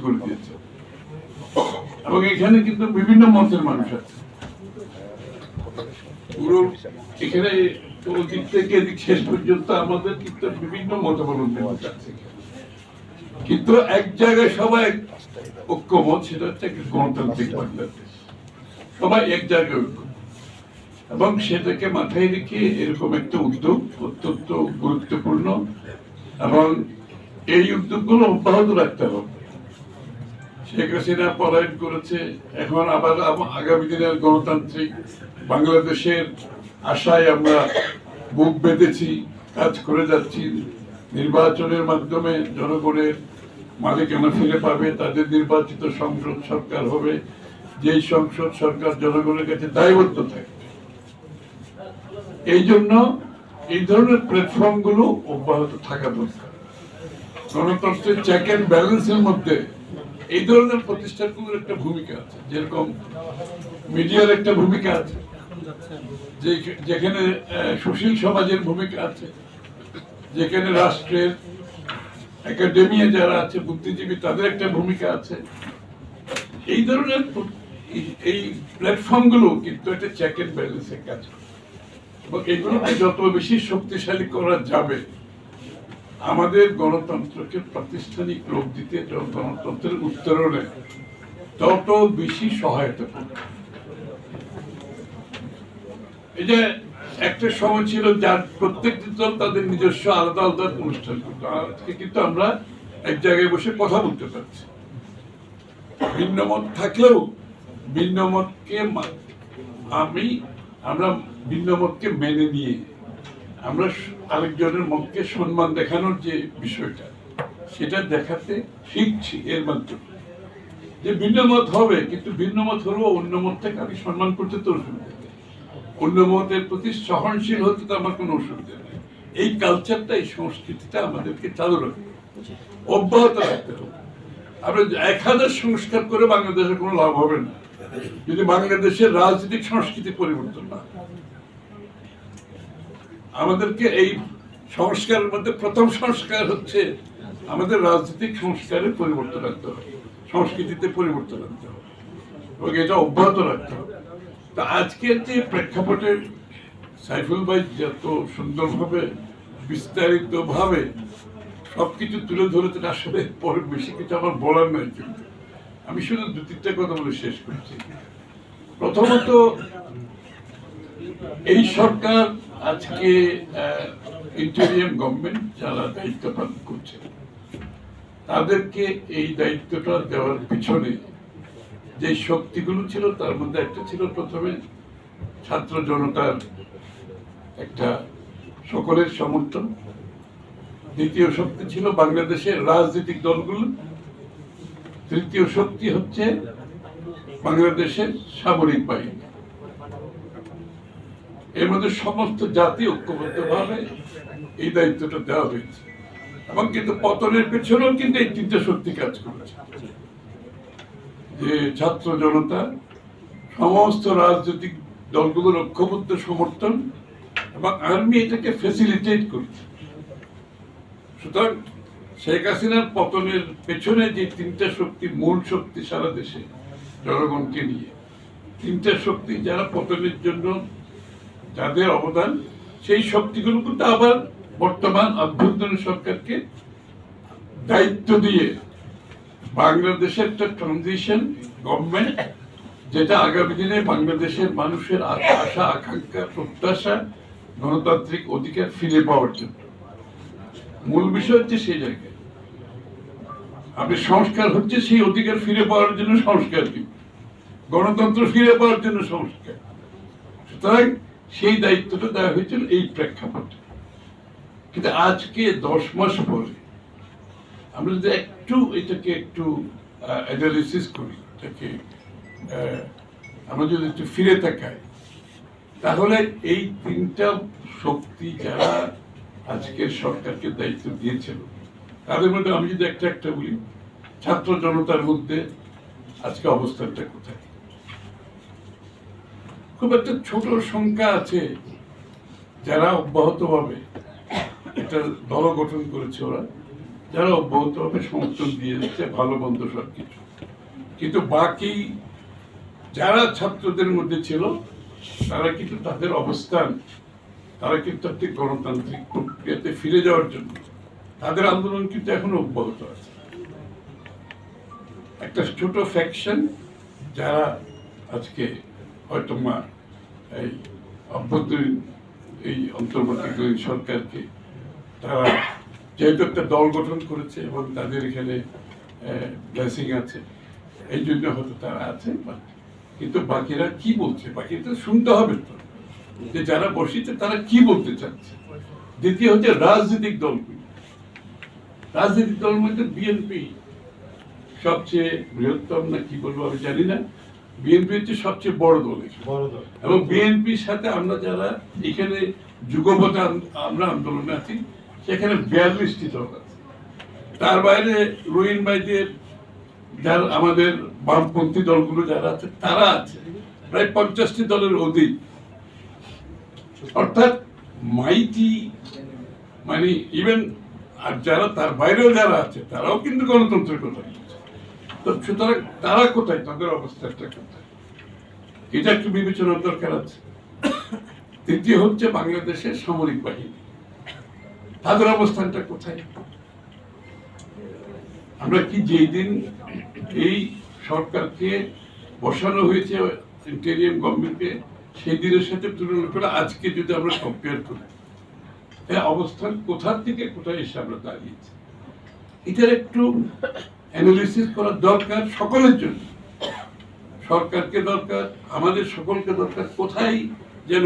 করে দিয়েছে। এবং এখানে কিন্তু বিভিন্ন মতের মানুষ আছে, পুরো এখানে দিক থেকে এদিক শেষ পর্যন্ত আমাদের কিন্তু বিভিন্ন মতাবলম্বী আছে, কিন্তু এক জায়গায় সবাই ঐক্যমত, সেটা হচ্ছে একটা গণতান্ত্রিক বাংলাদেশ, সবাই এক জায়গায় ঐক্য। এবং সেটাকে মাথায় রেখে এরকম একটা উদ্যোগ অত্যন্ত গুরুত্বপূর্ণ, এবং এই উদ্যোগগুলো অব্যাহত রাখতে হবে। শেখ হাসিনা পলায়ন করেছে, এখন আবার আগামী দিনের গণতান্ত্রিক বাংলাদেশের আশায় আমরা বুক বেঁধেছি, কাজ করে যাচ্ছি। নির্বাচনের মাধ্যমে জনগণের মালিকানা ফিরে পাবে, তাদের নির্বাচিত সংসদ সরকার হবে, যেই সংসদ সরকার জনগণের কাছে দায়বদ্ধ থাকবে। এই জন্য এই ধরনের প্ল্যাটফর্ম গুলো অব্যাহত থাকা দরকার। গণতন্ত্রের চেক অ্যান্ড ব্যালেন্সের মধ্যে এই ধরনের প্রতিষ্ঠানগুলোর একটা ভূমিকা আছে, যেরকম মিডিয়ার একটা ভূমিকা আছে, যেখানে সুশীল সমাজের ভূমিকা আছে, যেখানে রাষ্ট্রের একাডেমিয়া যারা আছে, বুদ্ধিজীবী, তাদের একটা ভূমিকা আছে। এই ধরনের এই প্ল্যাটফর্ম গুলো কিন্তু একটা চেক অ্যান্ড ব্যালেন্সের কাজ করে, এবং এগুলোকে যত বেশি শক্তিশালী করা যাবে আমাদের গণতন্ত্রকে প্রাতিষ্ঠানিক রূপ দিতে, গণতন্ত্রের উত্তরণে তত বেশি সহায়তা করবে। এই যে একটা সময় ছিল যার প্রত্যেকটি দল তাদের নিজস্ব আলাদা আলাদা অনুষ্ঠান করতো, আজকে কিন্তু আমরা এক জায়গায় বসে কথা বলতে পারছি। ভিন্ন মত থাকলেও ভিন্ন মতকে আমরা ভিন্ন মতকে মেনে নিয়ে আমরা আরেকজনের মতকে সম্মান দেখানোর যে বিষয়টা, সেটা দেখাতে শিখছি এর মাধ্যমে। যে ভিন্ন মত হবে, কিন্তু ভিন্ন মত হলেও অন্য মতটাকে আমি সম্মান করতে তো অসুবিধা নেই, অন্য মতের প্রতি সহনশীল হতে তো আমার কোনো অসুবিধা নেই। এই কালচারটা, এই সংস্কৃতিটা আমাদেরকে চালু রাখতে হবে, অব্যাহত রাখতে হবে। আমরা 1000 সংস্কার করে বাংলাদেশের কোনো লাভ হবে না যদি বাংলাদেশের রাজনৈতিক সংস্কৃতি পরিবর্তন না। আমাদেরকে এই সংস্কারের মধ্যে প্রথম সংস্কার হচ্ছে আমাদের রাজনৈতিক সংস্কারের পরিবর্তন আনতে হবে, সংস্কৃতিতে পরিবর্তন আনতে হবে, এবং এটা অব্যাহত রাখতে হবে। তা আজকের যে প্রেক্ষাপটে সাইফুল ভাই যত সুন্দরভাবে বিস্তারিত ভাবে সবকিছু তুলে ধরেছেন, আসলে পরে বেশি কিছু আমার বলার নাই, কিন্তু আমি শুধু 2-3টা কথা বলে শেষ করছি। প্রথমত, এই সরকার আজকে ইন্টেরিয়াম গভর্নমেন্ট যারা দায়িত্ব পালন করছে, তাদেরকে এই দায়িত্বটা দেওয়ার পিছনে যে শক্তিগুলো ছিল, তার মধ্যে একটা ছিল প্রথমে ছাত্র জনতার একটা সকলের সমর্থন, দ্বিতীয় শক্তি ছিল বাংলাদেশের রাজনৈতিক দলগুলো, তৃতীয় শক্তি হচ্ছে বাংলাদেশের সামরিক বাহিনী। এর মধ্যে সমস্ত জাতি ঐক্যবদ্ধভাবে এই দায়িত্বটা দেওয়া হয়েছে, এবং কিন্তু পতনের পেছনেও কিন্তু এই 3টা শক্তি কাজ করেছে, যে ছাত্র জনতা, সমস্ত রাজনৈতিক দলগুলোর ঐক্যবদ্ধ সমর্থন, এবং আর্মি এটাকে ফ্যাসিলিটেট করছে। সুতরাং শেখ হাসিনার পতনের পেছনে যে 3টা শক্তি, মূল শক্তি সারা দেশে জনগণকে নিয়ে, 3টা শক্তি যারা পতনের জন্য যাদের অবদান, সেই শক্তিগুলো কিন্তু আবার বর্তমান অভ্যন্তরীণ সরকারকে দায়িত্ব দিয়ে বাংলাদেশের একটা ট্রানজিশন গভর্নমেন্ট, যেটা আগামী দিনে বাংলাদেশের মানুষের আশা, আকাঙ্ক্ষা, প্রত্যাশা, গণতান্ত্রিক অধিকার ফিরে পাওয়ার জন্য। মূল বিষয় হচ্ছে সেই জায়গায় আপনি সংস্কার হচ্ছে সেই অধিকার ফিরে পাওয়ার জন্য সংস্কার দিন, গণতন্ত্র ফিরে পাওয়ার জন্য সংস্কার। সুতরাং সেই দায়িত্বটা দেওয়া হয়েছিল এই প্রেক্ষাপটে। কিন্তু আজকে 10 মাস পরে আমরা যদি এটাকে একটু অ্যানালিসিস করি, এটাকে আমরা যদি একটু ফিরে তাকাই, তাহলে এই 3টা শক্তি যারা আজকের সরকারকে দায়িত্ব দিয়েছিল, তাদের মধ্যে আমি যদি একটা বলি, ছাত্র জনতার মধ্যে আজকে অবস্থানটা কোথায়? খুব একটা ছোট সংখ্যা আছে যারা অব্যাহতভাবে একটা দল গঠন করেছে ওরা, যারা অব্যাহতভাবে সমর্থন দিয়ে যাচ্ছে, ভালো মন্দ সব কিছু। কিন্তু বাকি যারা ছাত্রদের মধ্যে ছিল তারা কিন্তু তাদের অবস্থান, তারা কিন্তু একটি গণতান্ত্রিক প্রক্রিয়াতে ফিরে যাওয়ার জন্য তাদের আন্দোলন কিন্তু এখনো অব্যাহত আছে। একটা ছোট ফ্যাকশন যারা আজকে হয়তো এই অভ্যন্তরীণ এই অন্তর্বর্তীকালীন সরকারকে তারা যেহেতু একটা দল গঠন করেছে এবং তাদের এখানে ব্লেসিং আছে, এই জন্য হয়তো তারা আছে, কিন্তু বাকিরা কি বলছে বাকিরা তো শুনতে হবে তো, যে যারা বসিতে তারা কি বলতে চাচ্ছে। দ্বিতীয় হচ্ছে রাজনৈতিক দলগুলি, রাজনৈতিক দলের মধ্যে বিএনপি সবচেয়ে বৃহত্তম, না কি বলবো আমি জানি না, বিএনপি হচ্ছে সবচেয়ে বড় দল এবং বিএনপির সাথে আমরা যারা এখানে যুগপথ আমরা আন্দোলনে আছি সেখানে 42টি দল আছে। তার বাইরে রহিম ভাইদের যারা আমাদের বামপন্থী দলগুলো যারা আছে তারা আছে প্রায় 50টি দলের অধিক। অর্থাৎ মাইটি মানে ইভেন আর যারা তার বাইরেও যারা আছে তারাও কিন্তু গণতন্ত্রের কথা বলছে। তো সুতরাং তারা কোথায়, তাদের অবস্থাটা কোথায়, এটা একটু বিবেচনার দরকার আছে। তৃতীয় হচ্ছে বাংলাদেশের সামরিক বাহিনী, তাদের অবস্থানটা কোথায়। আমরা কি যেই দিন এই সরকারকে বসানো হয়েছে ইন্টেরিয়াম গভর্নমেন্টকে, সেই দিনের সাথে তুলনা করে আজকে যদি আমরা কম্পেয়ার করি, অবস্থান কোথা থেকে কোথায় এসে আমরা দাঁড়িয়েছি, এটার একটু অ্যানালিসিস করার দরকার সকলের জন্য। সরকারকে দরকার, আমাদের সকলকে দরকার, কোথায় যেন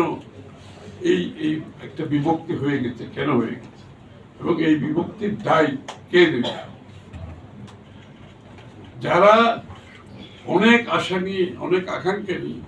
এই এই একটা বিভক্তি হয়ে গেছে, কেন হয়ে গেছে, এবং এই বিভক্তির দায় কে দেবে। যারা অনেক আশা নিয়ে, অনেক আকাঙ্ক্ষা নিয়ে